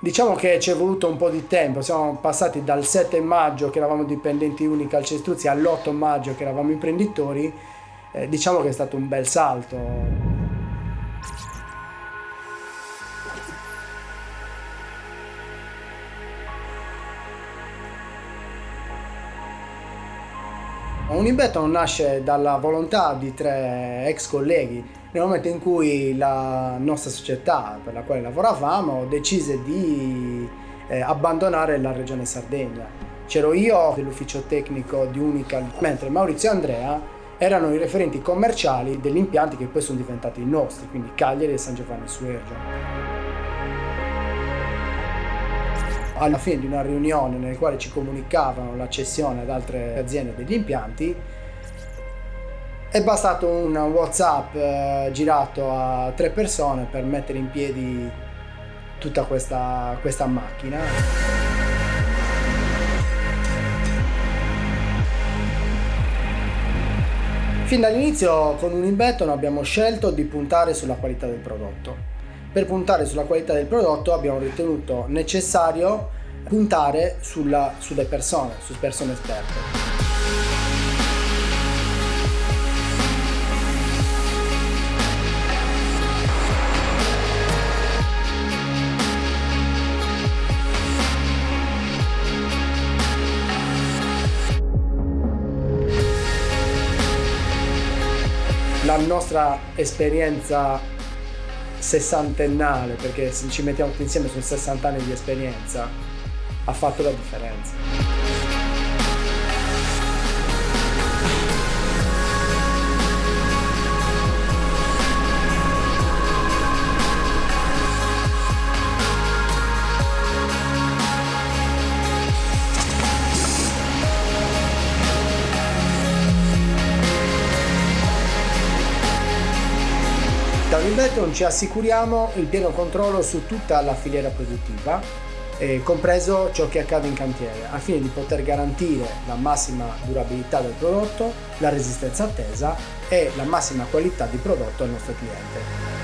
Diciamo che ci è voluto un po' di tempo, siamo passati dal 7 maggio che eravamo dipendenti unici calcestruzzi all'8 maggio che eravamo imprenditori, diciamo che è stato un bel salto. Unibeton nasce dalla volontà di 3 ex colleghi nel momento in cui la nostra società per la quale lavoravamo decise di abbandonare la regione Sardegna. C'ero io dell'ufficio tecnico di Unical, mentre Maurizio e Andrea erano i referenti commerciali degli impianti che poi sono diventati i nostri, quindi Cagliari e San Giovanni Suergia. Alla fine di una riunione nel quale ci comunicavano la cessione ad altre aziende degli impianti, è bastato un WhatsApp girato a 3 persone per mettere in piedi tutta questa macchina. Fin dall'inizio con Unibeton abbiamo scelto di puntare sulla qualità del prodotto. Per puntare sulla qualità del prodotto abbiamo ritenuto necessario puntare sulle persone, su persone esperte. La nostra esperienza sessantennale, perché se ci mettiamo tutti insieme sono 60 anni di esperienza, ha fatto la differenza. Da Unibeton ci assicuriamo il pieno controllo su tutta la filiera produttiva, compreso ciò che accade in cantiere, al fine di poter garantire la massima durabilità del prodotto, la resistenza attesa e la massima qualità di prodotto al nostro cliente.